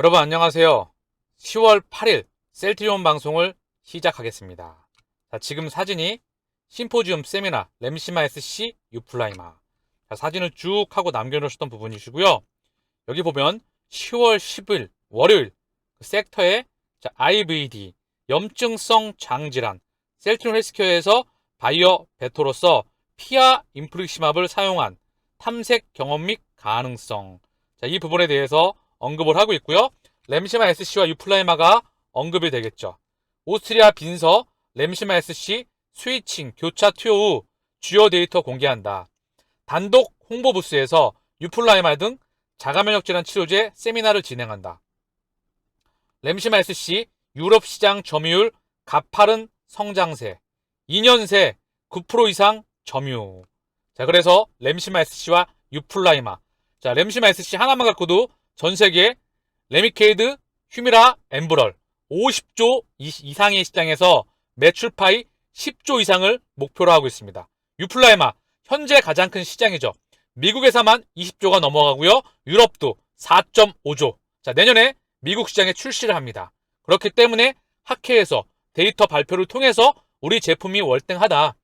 여러분 안녕하세요. 10월 8일 셀트리온 방송을 시작하겠습니다. 자, 지금 사진이 심포지움 세미나 램시마 SC 유플라이마. 자, 사진을 쭉 하고 남겨놓으셨던 부분이시고요. 여기 보면 10월 10일 월요일 그 섹터에 IVD 염증성 장질환 셀트리온 헬스케어에서 바이오 베터로서 피아 인플릭시맙을 사용한 탐색 경험 및 가능성. 자, 이 부분에 대해서 언급을 하고 있고요. 램시마 SC와 유플라이마가 언급이 되겠죠. 오스트리아 빈서 램시마 SC 스위칭 교차 투여 후 주요 데이터 공개한다. 단독 홍보 부스에서 유플라이마 등 자가면역 질환 치료제 세미나를 진행한다. 램시마 SC 유럽 시장 점유율 가파른 성장세 2년 새 9% 이상 점유. 자, 그래서 램시마 SC와 유플라이마. 자, 램시마 SC 하나만 갖고도 전 세계 레미케이드, 휴미라, 엠브럴 50조 이상의 시장에서 매출 파이 10조 이상을 목표로 하고 있습니다. 유플라이마 현재 가장 큰 시장이죠. 미국에서만 20조가 넘어가고요. 유럽도 4.5조. 자, 내년에 미국 시장에 출시를 합니다. 그렇기 때문에 학회에서 데이터 발표를 통해서 우리 제품이 월등하다.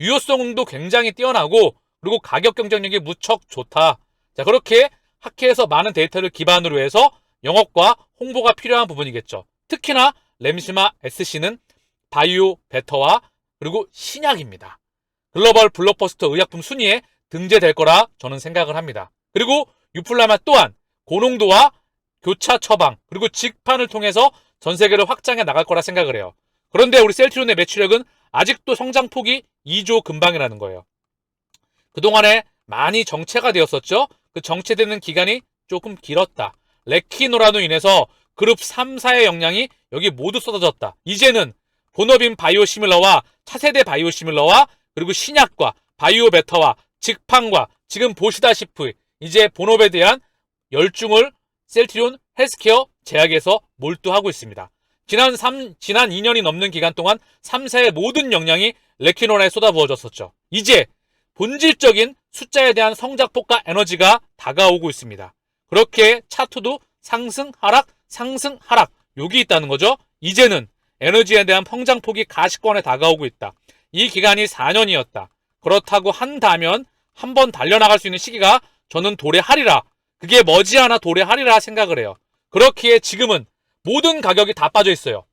유효성도 굉장히 뛰어나고 그리고 가격 경쟁력이 무척 좋다. 자, 그렇게 학회에서 많은 데이터를 기반으로 해서 영업과 홍보가 필요한 부분이겠죠. 특히나 램시마 SC는 바이오 베터와 그리고 신약입니다. 글로벌 블록버스터 의약품 순위에 등재될 거라 저는 생각을 합니다. 그리고 유플라마 또한 고농도와 교차 처방 그리고 직판을 통해서 전 세계를 확장해 나갈 거라 생각을 해요. 그런데 우리 셀트리온의 매출액은 아직도 성장폭이 2조 근방이라는 거예요. 그동안에 많이 정체가 되었었죠. 그 정체되는 기간이 조금 길었다. 레키노라로 인해서 그룹 3, 4의 역량이 여기 모두 쏟아졌다. 이제는 본업인 바이오시밀러와 차세대 바이오시밀러와 그리고 신약과 바이오베터와 직판과 지금 보시다시피 이제 본업에 대한 열중을 셀트리온 헬스케어 제약에서 몰두하고 있습니다. 지난 2년이 넘는 기간 동안 3사의 모든 역량이 레키노라에 쏟아부어졌었죠. 이제 본질적인 숫자에 대한 성장폭과 에너지가 다가오고 있습니다. 그렇게 차트도 상승 하락 상승 하락 여기 있다는 거죠. 이제는 에너지에 대한 성장폭이 가시권에 다가오고 있다. 이 기간이 4년이었다. 그렇다고 한다면 한번 달려나갈 수 있는 시기가 저는 도래하리라. 그게 머지않아 도래하리라 생각을 해요. 그렇기에 지금은 모든 가격이 다 빠져 있어요.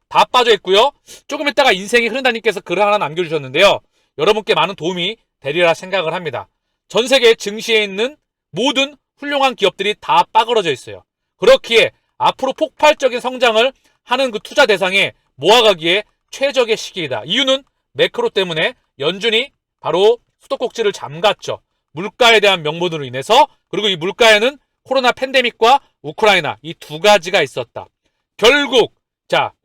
다 빠져 있고요. 조금 있다가 인생이 흐른다님께서 글을 하나 남겨주셨는데요. 여러분께 많은 도움이 되리라 생각을 합니다. 전 세계 증시에 있는 모든 훌륭한 기업들이 다 빠그러져 있어요. 그렇기에 앞으로 폭발적인 성장을 하는 그 투자 대상에 모아가기에 최적의 시기이다. 이유는 매크로 때문에 연준이 바로 수도꼭지를 잠갔죠. 물가에 대한 명분으로 인해서. 그리고 이 물가에는 코로나 팬데믹과 우크라이나 이 두 가지가 있었다. 결국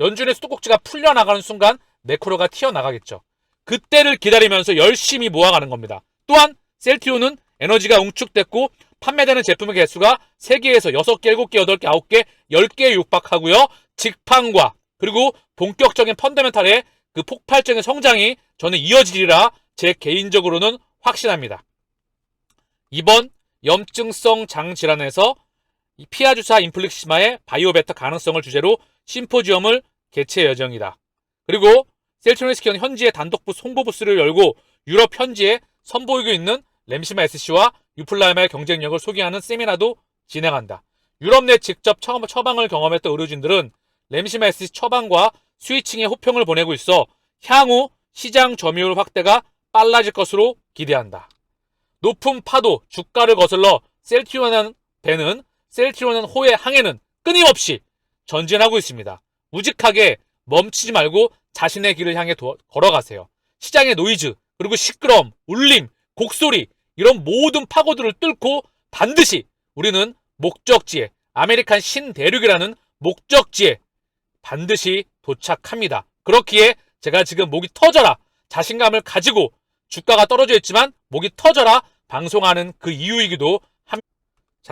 연준의 수도꼭지가 풀려나가는 순간 매크로가 튀어나가겠죠. 그때를 기다리면서 열심히 모아가는 겁니다. 또한 셀트리온은 에너지가 응축됐고 판매되는 제품의 개수가 3개에서 6개, 7개, 8개, 9개, 10개에 육박하고요. 직판과 그리고 본격적인 펀더멘탈의 그 폭발적인 성장이 저는 이어지리라 제 개인적으로는 확신합니다. 이번 염증성 장질환에서 피하 주사 인플릭시마의 바이오베터 가능성을 주제로 심포지엄을 개최 예정이다. 그리고 셀트리온 헬스케어는 현지에 단독 부스 홍보 부스를 열고 유럽 현지에 선보이고 있는 램시마 SC와 유플라이마의 경쟁력을 소개하는 세미나도 진행한다. 유럽 내 직접 처방을 경험했던 의료진들은 램시마 SC 처방과 스위칭에 호평을 보내고 있어 향후 시장 점유율 확대가 빨라질 것으로 기대한다. 높은 파도, 주가를 거슬러 셀트리온은 호의 항해는 끊임없이 전진하고 있습니다. 무직하게 멈추지 말고 자신의 길을 향해 걸어가세요. 시장의 노이즈, 그리고 시끄러움, 울림, 곡소리 이런 모든 파고들을 뚫고 반드시 우리는 목적지에 아메리칸 신대륙이라는 목적지에 반드시 도착합니다. 그렇기에 제가 지금 목이 터져라 자신감을 가지고 주가가 떨어져 있지만 목이 터져라 방송하는 그 이유이기도 합니다.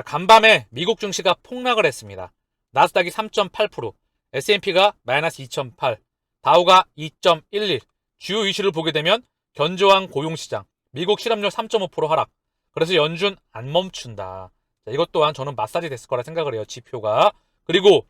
간밤에 미국 증시가 폭락을 했습니다. 나스닥이 3.8%, S&P가 마이너스 2.8, 다우가 2.11. 주요 이슈를 보게 되면 견조한 고용시장, 미국 실업률 3.5% 하락. 그래서 연준 안 멈춘다. 이것 또한 저는 마사지 됐을 거라 생각을 해요. 지표가. 그리고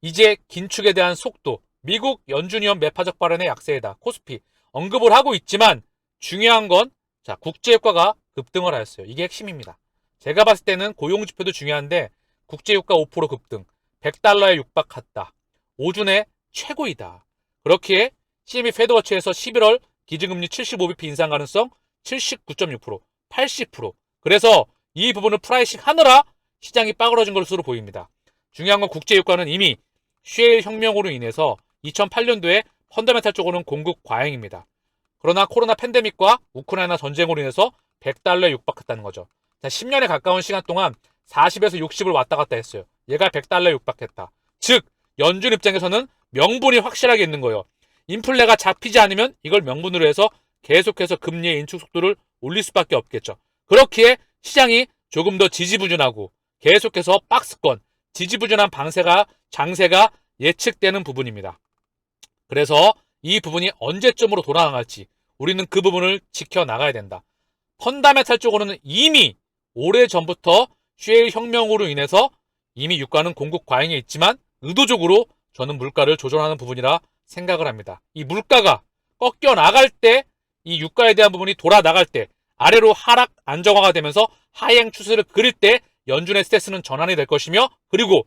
이제 긴축에 대한 속도, 미국 연준위원 매파적 발언의 약세이다. 코스피 언급을 하고 있지만 중요한 건 자, 국제유가가 급등을 하였어요. 이게 핵심입니다. 제가 봤을 때는 고용지표도 중요한데 국제유가 5% 급등, 100달러에 육박했다. 5준의 최고이다. 그렇기에 CME 페드워치에서 11월 기준금리 75bp 인상 가능성 79.6%, 80%. 그래서 이 부분을 프라이싱 하느라 시장이 빠그러진 것으로 보입니다. 중요한 건 국제유가는 이미 쉐일 혁명으로 인해서 2008년도에 펀더멘탈 쪽으로는 공급 과잉입니다. 그러나 코로나 팬데믹과 우크라이나 전쟁으로 인해서 100달러에 육박했다는 거죠. 자, 10년에 가까운 시간 동안 40에서 60을 왔다 갔다 했어요. 얘가 100달러에 육박했다. 즉 연준 입장에서는 명분이 확실하게 있는 거예요. 인플레가 잡히지 않으면 이걸 명분으로 해서 계속해서 금리의 인축 속도를 올릴 수밖에 없겠죠. 그렇기에 시장이 조금 더 지지부진하고 계속해서 박스권, 지지부진한 장세가 예측되는 부분입니다. 그래서 이 부분이 언제쯤으로 돌아나갈지 우리는 그 부분을 지켜나가야 된다. 펀다멘탈 쪽으로는 이미 오래전부터 쉐일 혁명으로 인해서 이미 유가는 공급 과잉에 있지만 의도적으로 저는 물가를 조절하는 부분이라 생각을 합니다. 이 물가가 꺾여 나갈 때, 이 유가에 대한 부분이 돌아 나갈 때, 아래로 하락 안정화가 되면서 하행 추세를 그릴 때 연준의 스탠스는 전환이 될 것이며, 그리고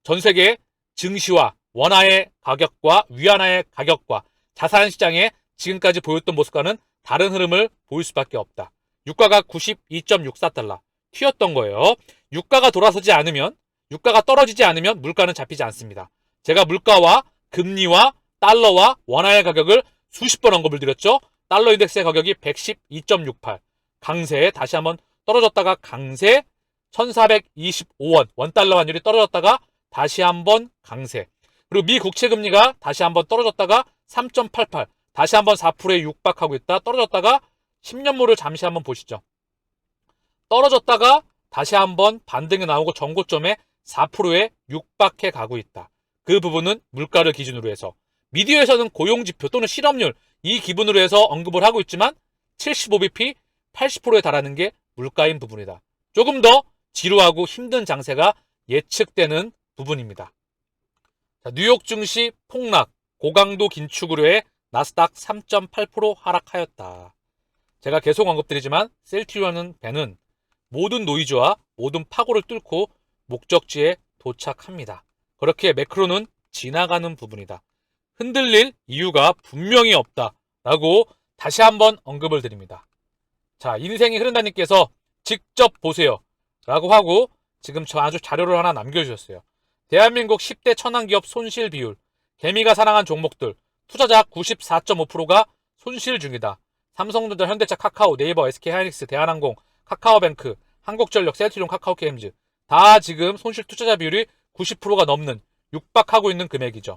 전 세계 증시와 원화의 가격과 위안화의 가격과 자산 시장에 지금까지 보였던 모습과는 다른 흐름을 보일 수밖에 없다. 유가가 92.64달러 튀었던 거예요. 유가가 돌아서지 않으면, 유가가 떨어지지 않으면 물가는 잡히지 않습니다. 제가 물가와 금리와 달러와 원화의 가격을 수십 번 언급을 드렸죠. 달러 인덱스의 가격이 112.68 강세, 다시 한번 떨어졌다가 강세, 1425원 원달러 환율이 떨어졌다가 다시 한번 강세, 그리고 미 국채 금리가 다시 한번 떨어졌다가 3.88 다시 한번 4%에 육박하고 있다. 떨어졌다가 10년물을 잠시 한번 보시죠. 떨어졌다가 다시 한번 반등이 나오고 전고점에 4%에 육박해 가고 있다. 그 부분은 물가를 기준으로 해서, 미디어에서는 고용지표 또는 실업률 이 기준으로 해서 언급을 하고 있지만 75bp 80%에 달하는 게 물가인 부분이다. 조금 더 지루하고 힘든 장세가 예측되는 부분입니다. 자, 뉴욕 증시 폭락, 고강도 긴축으로 해 나스닥 3.8% 하락하였다. 제가 계속 언급드리지만 셀트리온은 배는 모든 노이즈와 모든 파고를 뚫고 목적지에 도착합니다. 그렇게 매크로는 지나가는 부분이다. 흔들릴 이유가 분명히 없다라고 다시 한번 언급을 드립니다. 자, 인생이 흐른다님께서 직접 보세요 라고 하고 지금 저 아주 자료를 하나 남겨주셨어요. 대한민국 10대 천왕기업 손실 비율, 개미가 사랑한 종목들, 투자자 94.5%가 손실 중이다. 삼성전자, 현대차, 카카오, 네이버, SK하이닉스, 대한항공, 카카오뱅크, 한국전력, 셀트리온, 카카오게임즈 다 지금 손실 투자자 비율이 90%가 넘는 육박하고 있는 금액이죠.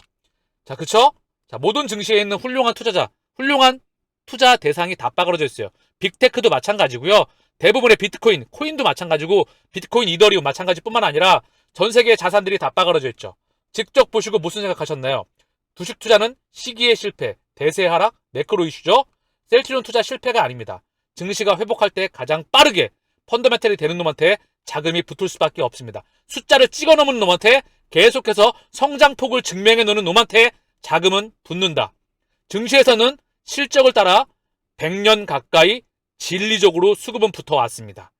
자, 그쵸? 자, 모든 증시에 있는 훌륭한 투자자, 훌륭한 투자 대상이 다 빠그러져 있어요. 빅테크도 마찬가지고요. 대부분의 비트코인, 코인도 마찬가지고 비트코인, 이더리움 마찬가지뿐만 아니라 전 세계의 자산들이 다 빠그러져 있죠. 직접 보시고 무슨 생각하셨나요? 주식 투자는 시기의 실패, 대세 하락, 매크로 이슈죠. 셀트리온 투자 실패가 아닙니다. 증시가 회복할 때 가장 빠르게 펀더멘탈이 되는 놈한테 자금이 붙을 수밖에 없습니다. 숫자를 찍어 넘은 놈한테, 계속해서 성장폭을 증명해 놓는 놈한테 자금은 붙는다. 증시에서는 실적을 따라 100년 가까이 진리적으로 수급은 붙어왔습니다.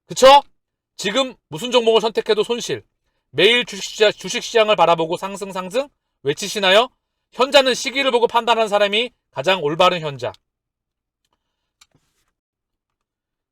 그쵸? 지금 무슨 종목을 선택해도 손실. 매일 주식시장을 바라보고 상승 외치시나요? 현자는 시기를 보고 판단하는 사람이 가장 올바른 현자.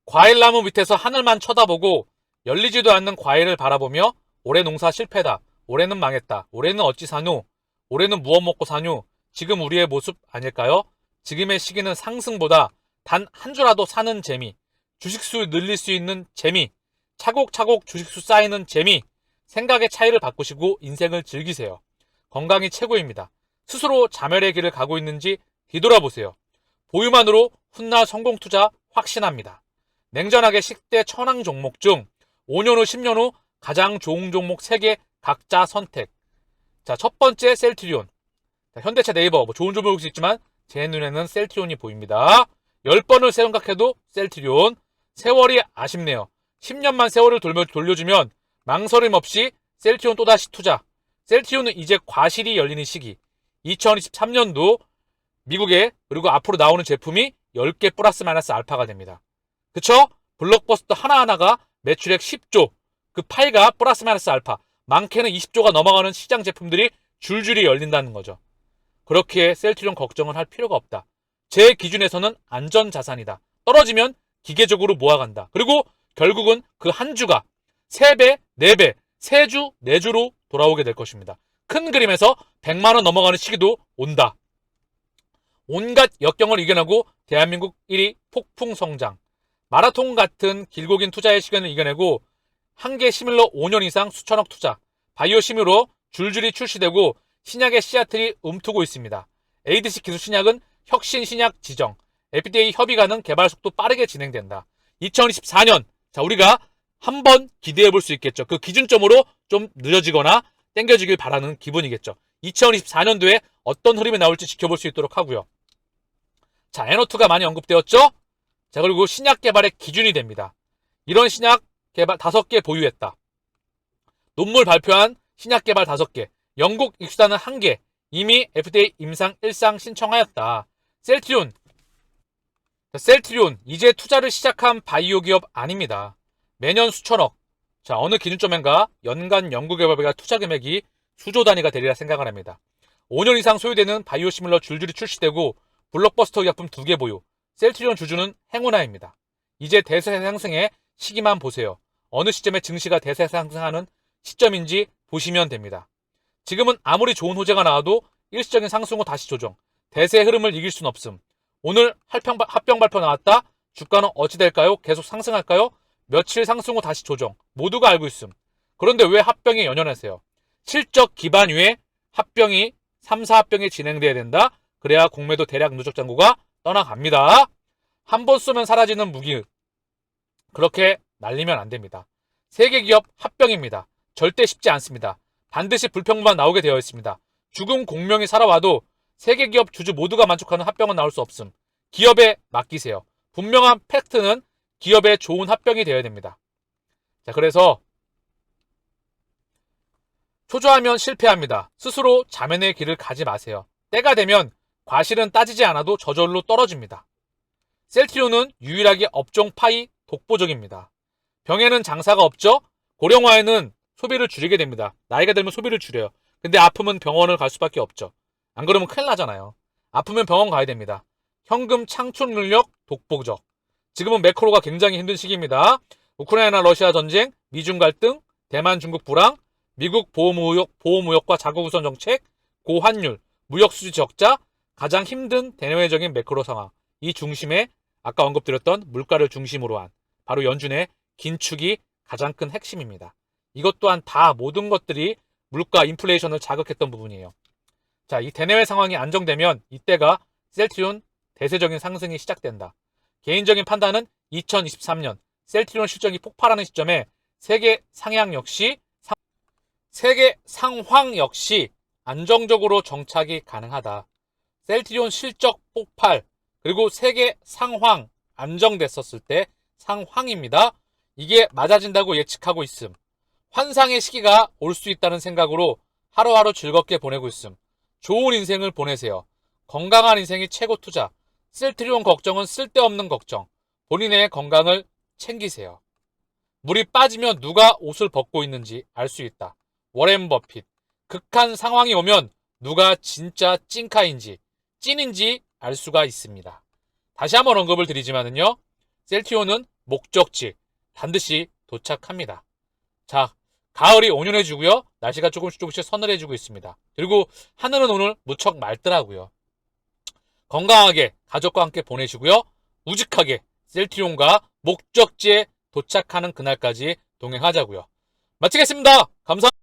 과일나무 밑에서 하늘만 쳐다보고 열리지도 않는 과일을 바라보며 올해 농사 실패다, 올해는 망했다, 올해는 어찌 사뇨, 올해는 무엇 먹고 사뇨, 지금 우리의 모습 아닐까요? 지금의 시기는 상승보다 단 한 주라도 사는 재미, 주식수 늘릴 수 있는 재미, 차곡차곡 주식수 쌓이는 재미, 생각의 차이를 바꾸시고 인생을 즐기세요. 건강이 최고입니다. 스스로 자멸의 길을 가고 있는지 뒤돌아보세요. 보유만으로 훗날 성공 투자 확신합니다. 냉정하게 10대 천왕 종목 중 5년 후 10년 후 가장 좋은 종목 3개 각자 선택. 자, 첫 번째 셀트리온. 자, 현대차, 네이버 좋은 종목일 수 있지만 제 눈에는 셀트리온이 보입니다. 10번을 생각해도 셀트리온. 세월이 아쉽네요. 10년만 세월을 돌려주면 망설임 없이 셀트리온 또다시 투자. 셀트리온은 이제 과실이 열리는 시기 2023년도 미국에 그리고 앞으로 나오는 제품이 10개 플러스 마이너스 알파가 됩니다. 그쵸? 블록버스터 하나하나가 매출액 10조 그 파이가 플러스 마이너스 알파 많게는 20조가 넘어가는 시장 제품들이 줄줄이 열린다는 거죠. 그렇게 셀트리온 걱정을 할 필요가 없다. 제 기준에서는 안전자산이다. 떨어지면 기계적으로 모아간다. 그리고 결국은 그 한 주가 3배, 4배, 3주, 4주로 돌아오게 될 것입니다. 큰 그림에서 100만원 넘어가는 시기도 온다. 온갖 역경을 이겨내고 대한민국 1위 폭풍 성장. 마라톤 같은 길고 긴 투자의 시간을 이겨내고 한 개 시밀러 5년 이상 수천억 투자. 바이오 심으로 줄줄이 출시되고 신약의 씨앗들이 움트고 있습니다. ADC 기술 신약은 혁신 신약 지정. FDA 협의 가능 개발 속도 빠르게 진행된다. 2024년 자 우리가 한번 기대해 볼 수 있겠죠. 그 기준점으로 좀 늦어지거나 땡겨지길 바라는 기분이겠죠. 2024년도에 어떤 흐름이 나올지 지켜볼 수 있도록 하고요. 자, NO2가 많이 언급되었죠? 자, 그리고 신약 개발의 기준이 됩니다. 이런 신약 개발 5개 보유했다. 논문 발표한 신약 개발 5개, 영국 익수단은 1개, 이미 FDA 임상 1상 신청하였다. 셀트리온, 이제 투자를 시작한 바이오 기업 아닙니다. 매년 수천억, 자 어느 기준점인가 연간 연구개발비가 투자 금액이 수조 단위가 되리라 생각을 합니다. 5년 이상 소요되는 바이오 시밀러 줄줄이 출시되고 블록버스터 의약품 2개 보유, 셀트리온 주주는 행운아입니다. 이제 대세 상승의 시기만 보세요. 어느 시점에 증시가 대세 상승하는 시점인지 보시면 됩니다. 지금은 아무리 좋은 호재가 나와도 일시적인 상승 후 다시 조정, 대세의 흐름을 이길 순 없음. 오늘 합병 발표 나왔다. 주가는 어찌 될까요? 계속 상승할까요? 며칠 상승 후 다시 조정. 모두가 알고 있음. 그런데 왜 합병에 연연하세요? 실적 기반 위에 합병이 3사 합병이 진행돼야 된다. 그래야 공매도 대략 누적 잔고가 떠나갑니다. 한 번 쏘면 사라지는 무기. 그렇게 날리면 안 됩니다. 세계 기업 합병입니다. 절대 쉽지 않습니다. 반드시 불평만 나오게 되어 있습니다. 죽은 공명이 살아와도 세계 기업 주주 모두가 만족하는 합병은 나올 수 없음. 기업에 맡기세요. 분명한 팩트는 기업의 좋은 합병이 되어야 됩니다. 자, 그래서 초조하면 실패합니다. 스스로 자만의 길을 가지 마세요. 때가 되면 과실은 따지지 않아도 저절로 떨어집니다. 셀트리온은 유일하게 업종 파이 독보적입니다. 병에는 장사가 없죠? 고령화에는 소비를 줄이게 됩니다. 나이가 들면 소비를 줄여요. 근데 아프면 병원을 갈 수밖에 없죠. 안 그러면 큰일 나잖아요. 아프면 병원 가야 됩니다. 현금 창출 능력 독보적. 지금은 매크로가 굉장히 힘든 시기입니다. 우크라이나 러시아 전쟁, 미중 갈등, 대만 중국 불황, 미국 보호무역과 자국우선 정책, 고환율, 무역 수지 적자, 가장 힘든 대내외적인 매크로 상황. 이 중심에 아까 언급드렸던 물가를 중심으로 한 바로 연준의 긴축이 가장 큰 핵심입니다. 이것 또한 다 모든 것들이 물가 인플레이션을 자극했던 부분이에요. 자, 이 대내외 상황이 안정되면 이때가 셀트리온 대세적인 상승이 시작된다. 개인적인 판단은 2023년 셀트리온 실적이 폭발하는 시점에 세계 상황 역시 안정적으로 정착이 가능하다. 셀트리온 실적 폭발 그리고 세계 상황 안정됐었을 때 상황입니다. 이게 맞아진다고 예측하고 있음. 환상의 시기가 올 수 있다는 생각으로 하루하루 즐겁게 보내고 있음. 좋은 인생을 보내세요. 건강한 인생이 최고 투자. 셀트리온 걱정은 쓸데없는 걱정. 본인의 건강을 챙기세요. 물이 빠지면 누가 옷을 벗고 있는지 알 수 있다. 워렌 버핏. 극한 상황이 오면 누가 진짜 찐카인지 찐인지 알 수가 있습니다. 다시 한번 언급을 드리지만은요. 셀트리온은 목적지 반드시 도착합니다. 자, 가을이 온연해지고요. 날씨가 조금씩 서늘해지고 있습니다. 그리고 하늘은 오늘 무척 맑더라고요. 건강하게 가족과 함께 보내시고요. 우직하게 셀트리온과 목적지에 도착하는 그날까지 동행하자고요. 마치겠습니다. 감사합니다.